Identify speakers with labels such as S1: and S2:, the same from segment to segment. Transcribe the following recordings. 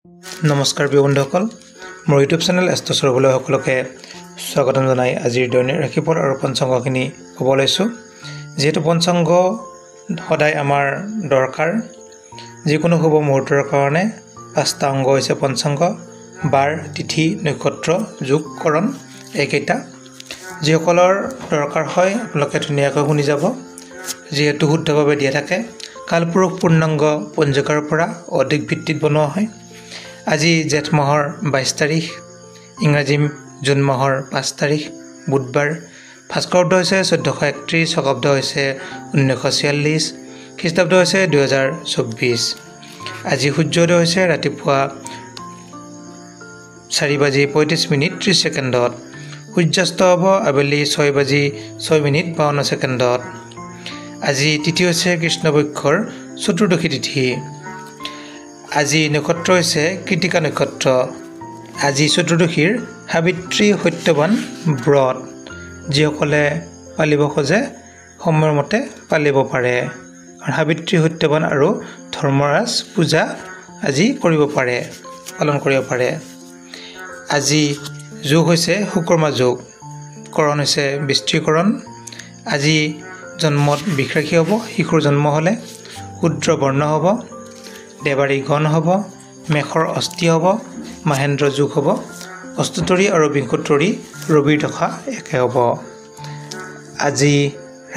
S1: নমস্কাৰ প্ৰিয় বন্ধুসকল, মোৰ ইউটিউব চেনেল এষ্ট্ৰচৰবলৈ সকলোকে স্বাগতম জনাই আজিৰ দৈনিক ৰাশিফল আৰু পঞ্চাংগখিনি ক'ব লৈছোঁ। যিহেতু পঞ্চাংগ সদায় আমাৰ দৰকাৰ, যিকোনো শুভ মুহূৰ্তৰ কাৰণে 5টা অংগ হৈছে পঞ্চাংগ: বাৰ, তিথি, নক্ষত্ৰ, যোগ, কৰণ এইকেইটা। যিসকলৰ দৰকাৰ হয় আপোনালোকে ধুনীয়াকৈ শুনি যাব, যিহেতু শুদ্ধভাৱে দিয়া থাকে। কালপুৰুষ পূৰ্ণাংগ পঞ্জিকাৰ পৰা অধিক ভিত্তিত বনোৱা হয়। আজি জেঠ মাহৰ 22 তাৰিখ, ইংৰাজী জুন মাহৰ 5 তাৰিখ, বুধবাৰ। ভাস্কৰাব্দ হৈছে 1431, শকাব্দ হৈছে 1946, খ্ৰীষ্টাব্দ হৈছে 2024। আজি সূৰ্যোদয় হৈছে ৰাতিপুৱা 4:35:30। সূৰ্যাস্ত হ'ব আবেলি 6:06:52। আজি তিথি হৈছে কৃষ্ণপক্ষৰ চতুৰ্দশী তিথি। আজি নক্ষত্ৰ হৈছে কৃতিকা নক্ষত্ৰ। আজি চতুৰ্দশীৰ সাবিত্ৰী সত্যবান ব্ৰত। যিসকলে পালিব খোজে সময়মতে পালিব পাৰে। সাবিত্ৰী সত্যবান আৰু ধৰ্মৰাজ পূজা আজি কৰিব পাৰে, পালন কৰিব পাৰে। আজি যোগ হৈছে শুক্ৰমা যোগ। কৰণ হৈছে বৃষ্টিকৰণ। আজি জন্মত বৃষ ৰাশি হ'ব। শিশুৰ জন্ম হ'লে শূদ্ৰ বৰ্ণ হ'ব। দেৱাৰী গণ হ'ব। মেষৰ অস্থি হ'ব। মহেন্দ্ৰ যোগ হ'ব। অষ্টোত্তৰী আৰু বিংশোত্তৰী ৰবিৰ দশা একে হ'ব। আজি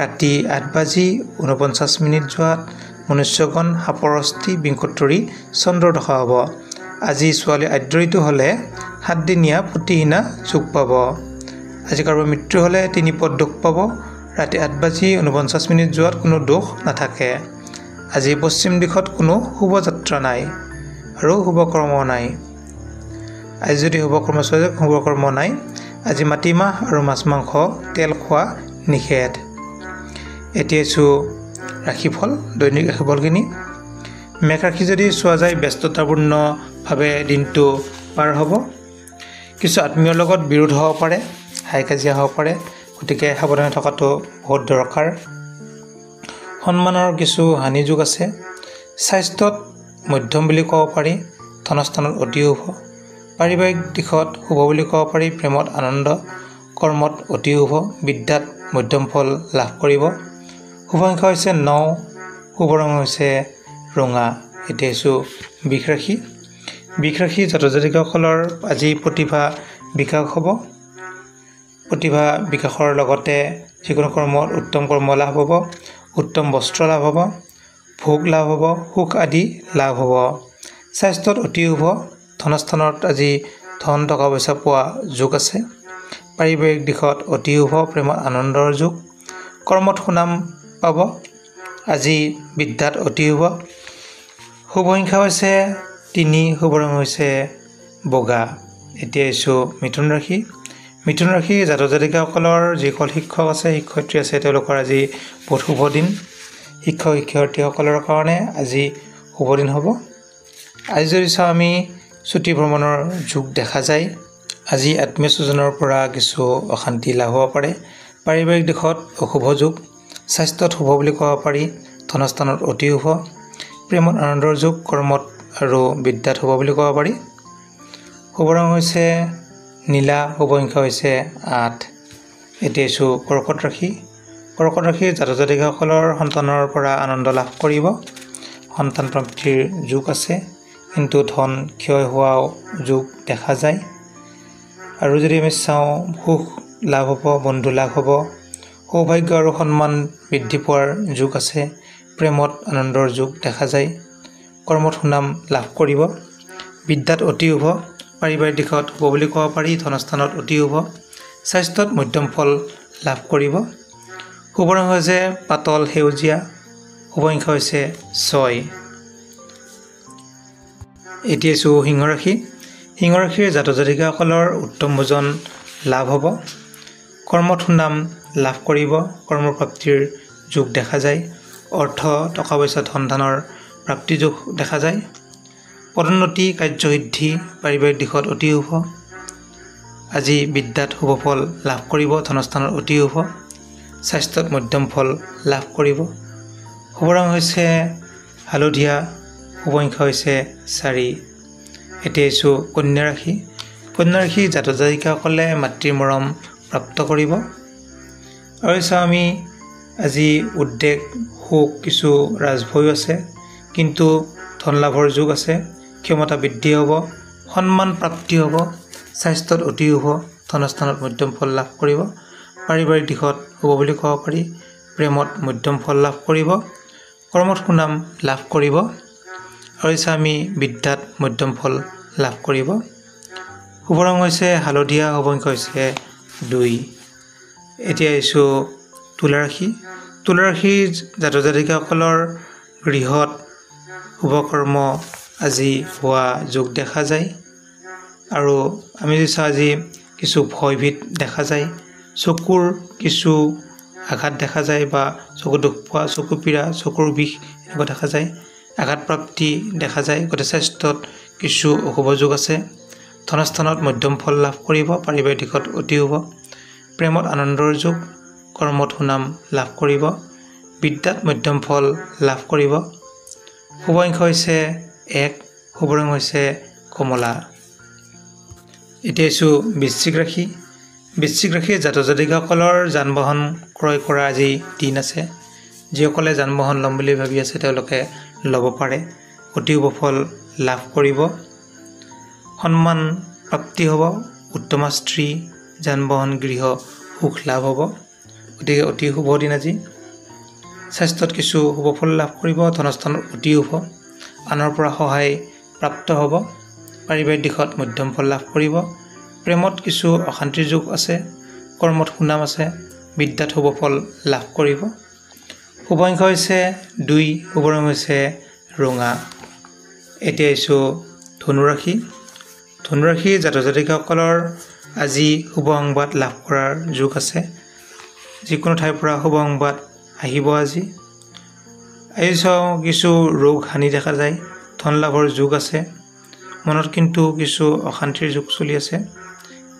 S1: ৰাতি 8:49 যোৱাত মনুষ্যগণ সাপৰ অস্থি বিংশোত্তৰী চন্দ্ৰৰ দশা হ'ব। আজি ছোৱালী আদ্যঋতু হ'লে 7 দিনীয়া পুতিহীনা যোগ পাব। আজি কাৰোবাৰ মৃত্যু হ'লে 3 পদ দুখ পাব। ৰাতি 8:49 যোৱাত কোনো দোষ নাথাকে। আজি পশ্চিম দিশত কোনো শুভযাত্ৰা নাই আৰু শুভকৰ্ম নাই। আজি যদি শুভকৰ্ম নাই, আজি মাটিমাহ আৰু মাছ মাংস তেল খোৱা নিষেধ। এতিয়া ৰাশিফল, দৈনিক ৰাশিফলখিনি। মেঘ ৰাশি যদি চোৱা যায়, ব্যস্ততাপূৰ্ণভাৱে দিনটো পাৰ হ'ব। কিছু আত্মীয়ৰ লগত বিৰোধ হ'ব পাৰে, হাই কাজিয়া হ'ব পাৰে, গতিকে সাৱধানে থকাটো বহুত দৰকাৰ। সন্মানৰ কিছু হানি যোগ আছে। স্বাস্থ্যত মধ্যম বুলি ক'ব পাৰি, ধনস্থানত অতি শুভ। পাৰিবাৰিক দিশত শুভ বুলি ক'ব পাৰি, প্ৰেমত আনন্দ, কৰ্মত অতি শুভ, বিদ্যাত মধ্যম ফল লাভ কৰিব। শুভ সংখ্যা হৈছে 9, শুভ ৰং হৈছে ৰঙা। এতিয়া বৃষ ৰাশি। বৃষ ৰাশি জাতক-জাতিকাসকলৰ আজি প্ৰতিভা বিকাশ হ'ব। প্ৰতিভা বিকাশৰ লগতে যিকোনো কৰ্মত উত্তম কৰ্ম লাভ হ'ব, উত্তম বস্ত্ৰ লাভ হ'ব, ভোগ লাভ হ'ব, সুখ আদি লাভ হ'ব। স্বাস্থ্যত অতি শুভ। ধনস্থানত আজি ধন টকা পইচা পোৱা যোগ আছে। পাৰিবাৰিক দিশত অতি শুভ, প্ৰেমত আনন্দৰ যোগ। কৰ্মত সুনাম পাব। আজি বিদ্যাত অতি শুভ। শুভ সংখ্যা হৈছে 3, শুভ ৰং হৈছে বগা। এতিয়া মিথুন ৰাশি। মিথুন ৰাশি জাতক-জাতিকাসকলৰ যিসকল শিক্ষক আছে, শিক্ষয়িত্ৰী আছে, তেওঁলোকৰ আজি বহুত শুভ দিন। শিক্ষক শিক্ষয়িত্ৰীসকলৰ কাৰণে আজি শুভ দিন হ'ব। আজি যদি চাওঁ আমি, ছুটি ভ্ৰমণৰ যোগ দেখা যায়। আজি আত্মীয় স্বজনৰ পৰা কিছু অশান্তি লাভ হ'ব পাৰে। পাৰিবাৰিক দিশত অশুভ যোগ। স্বাস্থ্যত শুভ বুলি ক'ব পাৰি, ধনস্থানত অতি শুভ, প্ৰেমত আনন্দৰ যোগ, কৰ্মত আৰু বিদ্যাত শুভ বুলি ক'ব পাৰি। শুভ ৰং হৈছে নীলা, শুভ সংখ্যা হৈছে 8। এতিয়া কৰ্কট ৰাশি। কৰ্কট ৰাশিৰ জাতক-জাতিকাসকলৰ সন্তানৰ পৰা আনন্দ লাভ কৰিব। সন্তান প্ৰাপ্তিৰ যোগ আছে, কিন্তু ধন ক্ষয় হোৱাও যোগ দেখা যায়। আৰু যদি আমি চাওঁ, সুখ লাভ হ'ব, বন্ধু লাভ হ'ব, সৌভাগ্য আৰু সন্মান বৃদ্ধি পোৱাৰ যোগ আছে। প্ৰেমত আনন্দৰ যোগ দেখা যায়। কৰ্মত সুনাম লাভ কৰিব। বিদ্যাত অতি শুভ। পাৰিবাৰিক দিশত শুভ বুলি ক'ব পাৰি, ধনস্থানত অতি শুভ। স্বাস্থ্যত মধ্যম ফল লাভ কৰিব। শুভ ৰং হৈছে পাতল সেউজীয়া। শুভ সংখ্যা হৈছে 6। এতিয়া সিংহ ৰাশি। সিংহ ৰাশিৰ জাতক-জাতিকাসকলৰ উত্তম ভোজন লাভ হ'ব। কৰ্মত সুনাম লাভ কৰিব। কৰ্মপ্ৰাপ্তিৰ যোগ দেখা যায়। অৰ্থ টকা পইচা ধন ধানৰ প্ৰাপ্তি যোগ দেখা যায়। পদোন্নতি, কাৰ্যসিদ্ধি, পাৰিবাৰিক দিশত অতি শুভ। আজি বিদ্যাত শুভ ফল লাভ কৰিব। ধনস্থানত অতি শুভ। স্বাস্থ্যত মধ্যম ফল লাভ কৰিব। শুভ ৰং হৈছে হালধীয়া, শুভ সংখ্যা হৈছে 4। এতিয়া আহিছোঁ কন্যা ৰাশি। কন্যা ৰাশি জাতক জাতিকাসকলে মাতৃৰ মৰম প্ৰাপ্ত কৰিব। আৰু চাওঁ আমি আজি উদ্বেগ সুখ কিছু ৰাজভয়ো আছে, কিন্তু ধন লাভৰ যোগ আছে, ক্ষমতা বৃদ্ধি হ'ব, সন্মান প্ৰাপ্তি হ'ব, স্বাস্থ্যত অতি শুভ, ধনস্থানত মধ্যম ফল লাভ কৰিব, পাৰিবাৰিক দিশত হ'ব বুলি ক'ব পাৰি, প্ৰেমত মধ্যম ফল লাভ কৰিব, কৰ্মত সুনাম লাভ কৰিব, আৰু আমি বিদ্যাত মধ্যম ফল লাভ কৰিব। শুভ ৰং হৈছে হালধীয়া, শুভ অংক হৈছে 2। এতিয়া আহিছোঁ তুলা ৰাশি। তুলা ৰাশিৰ জাতক জাতিকাসকলৰ গৃহত শুভকৰ্ম আজি হোৱা যোগ দেখা যায়। আৰু আমি যদি চাওঁ আজি কিছু ভয়ভীত দেখা যায়, চকুৰ কিছু আঘাত দেখা যায় বা চকু দুখ পোৱা, চকু পীড়া, চকুৰ বিষ এনেকুৱা দেখা যায়, আঘাতপ্ৰাপ্তি দেখা যায়। গতিকে স্বাস্থ্যত কিছু অশুভ যোগ আছে, ধনস্থানত মধ্যম ফল লাভ কৰিব, পাৰিবাৰিক দিশত অতি শুভ, প্ৰেমত আনন্দৰ যোগ, কৰ্মত সুনাম লাভ কৰিব, বিদ্যাত মধ্যম ফল লাভ কৰিব। শুভ অংক হৈছে 1, শুভ ৰং হৈছে কমলা। এতিয়া আহিছোঁ বৃশ্চিক ৰাশি। বৃশ্চিক ৰাশিৰ জাতক জাতিকাসকলৰ যান বাহন ক্ৰয় কৰা আজি দিন আছে। যিসকলে যান বাহন ল'ম বুলি ভাবি আছে তেওঁলোকে ল'ব পাৰে, অতি শুভ ফল লাভ কৰিব, সন্মান প্ৰাপ্তি হ'ব, উত্তমা স্ত্ৰী, যান বাহন গৃহ সুখ লাভ হ'ব। গতিকে অতি শুভ দিন আজি। স্বাস্থ্যত কিছু শুভ ফল লাভ কৰিব, ধনস্থানত অতি শুভ, আনৰ পৰা সহায় প্ৰাপ্ত হ'ব, পাৰিবাৰিক দিশত মধ্যম ফল লাভ কৰিব, প্ৰেমত কিছু অশান্তিৰ যোগ আছে, কৰ্মত সুনাম আছে, বিদ্যাত শুভ ফল লাভ কৰিব। শুভ অংক হৈছে 2, শুভ ৰং হৈছে ৰঙা। এতিয়া আহিছোঁ ধনুৰাশি। ধনুৰাশিৰ জাতক জাতিকাসকলৰ আজি শুভ সংবাদ লাভ কৰাৰ যোগ আছে। যিকোনো ঠাইৰ পৰা শুভ সংবাদ আহিব আজি। চাওঁ কিছু ৰোগ হানি দেখা যায়, ধন লাভৰ যোগ আছে, মনত কিন্তু কিছু অশান্তিৰ যোগ চলি আছে,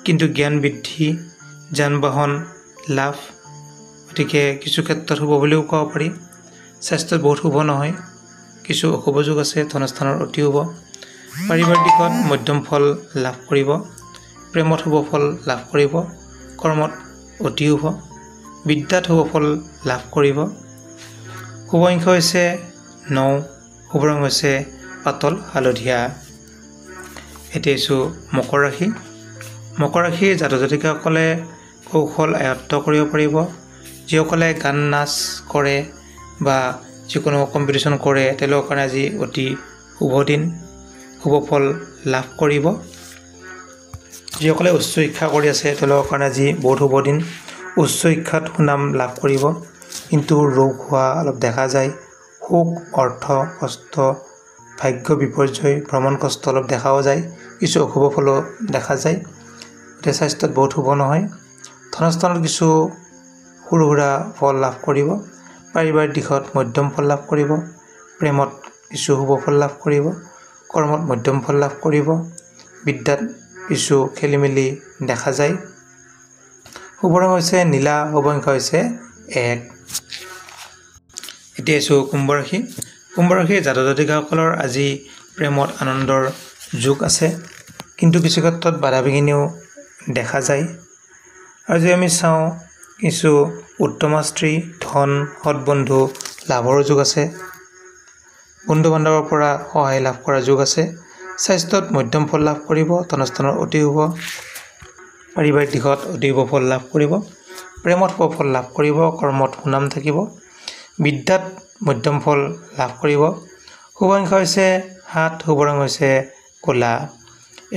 S1: কিন্তু জ্ঞান বৃদ্ধি, যান বাহন লাভ, গতিকে কিছু ক্ষেত্ৰত শুভ বুলিও ক'ব পাৰি। স্বাস্থ্যত বহুত শুভ নহয়, কিছু অশুভ যোগ আছে, ধনস্থানৰ অতি শুভ, পাৰিবাৰিক দিশত মধ্যম ফল লাভ কৰিব, প্ৰেমত শুভ ফল লাভ কৰিব, কৰ্মত অতি শুভ, বিদ্যাত শুভ ফল লাভ কৰিব। শুভ অংক হৈছে 9, শুভ ৰং হৈছে পাতল হালধীয়া। এতিয়া আহিছোঁ মকৰ ৰাশি। মকৰ ৰাশিৰ জাতক জাতিকাসকলে কৌশল আয়ত্ত কৰিব পাৰিব। যিসকলে গান নাচ কৰে বা যিকোনো কম্পিটিশ্যন কৰে তেওঁলোকৰ কাৰণে আজি অতি শুভ দিন, শুভ ফল লাভ কৰিব। যিসকলে উচ্চ শিক্ষা কৰি আছে তেওঁলোকৰ কাৰণে আজি বহুত শুভ দিন, উচ্চ শিক্ষাত সুনাম লাভ কৰিব, কিন্তু ৰোগ হোৱা অলপ দেখা যায়, সুখ, অৰ্থ কষ্ট, ভাগ্য বিপৰ্যয়, ভ্ৰমণ কষ্ট অলপ দেখাও যায়, কিছু অশুভ ফলো দেখা যায়। গতিকে স্বাস্থ্যত বহুত শুভ নহয়, ধনস্থানত কিছু সৰু সুৰা ফল লাভ কৰিব, পাৰিবাৰিক দিশত মধ্যম ফল লাভ কৰিব, প্ৰেমত কিছু শুভ ফল লাভ কৰিব, কৰ্মত মধ্যম ফল লাভ কৰিব, বিদ্যাত কিছু খেলি মেলি দেখা যায়। শুভ ৰং হৈছে নীলা, শুভ অংক হৈছে 1। এতিয়া আহিছোঁ কুম্ভ ৰাশি। কুম্ভ ৰাশিৰ জাতক জাতিকাসকলৰ আজি প্ৰেমত আনন্দৰ যোগ আছে, কিন্তু কিছু ক্ষেত্ৰত বাধা বিঘিনিও দেখা যায়। আৰু যদি আমি চাওঁ কিছু উত্তমা স্ত্ৰী, ধন, সৎবন্ধু লাভৰ যোগ আছে, বন্ধু বান্ধৱৰ পৰা সহায় লাভ কৰাৰ যোগ আছে, স্বাস্থ্যত মধ্যম ফল লাভ কৰিব, ধনস্থানৰ অতি শুভ, পাৰিবাৰিক দিশত অতি শুভ ফল লাভ কৰিব, প্ৰেমত শুভ ফল লাভ কৰিব, কৰ্মত সুনাম থাকিব, বিদ্যাত মধ্যম ফল লাভ কৰিব। শুভ অংক হৈছে 7, শুভ ৰং হৈছে ক'লা।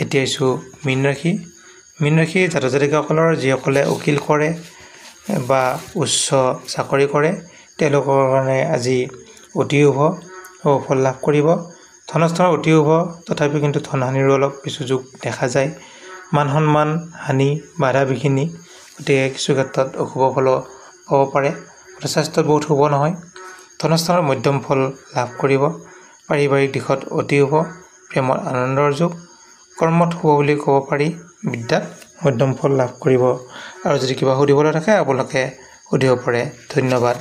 S1: এতিয়া আহিছোঁ মীন ৰাশি। মীন ৰাশিৰ জাতক জাতিকাসকলৰ যিসকলে উকিল কৰে বা উচ্চ চাকৰি কৰে তেওঁলোকৰ কাৰণে আজি অতি শুভ, শুভ ফল লাভ কৰিব, ধনস্থানৰ অতি শুভ, তথাপিও কিন্তু ধনহানিৰো অলপ কিছু যোগ দেখা যায়, মান সন্মান হানি, বাধা বিঘিনি, গতিকে কিছু ক্ষেত্ৰত অশুভ ফলো হ'ব পাৰে। স্বাস্থ্যত বহুত শুভ নহয়, ধনস্থানৰ মধ্যম ফল লাভ কৰিব, পাৰিবাৰিক দিশত অতি শুভ, প্ৰেমত আনন্দৰ যোগ, কৰ্মত শুভ বুলি ক'ব পাৰি, বিদ্যাত মধ্যম ফল লাভ কৰিব। আৰু যদি কিবা সুধিবলৈ থাকে আপোনালোকে সুধিব পাৰে। ধন্যবাদ।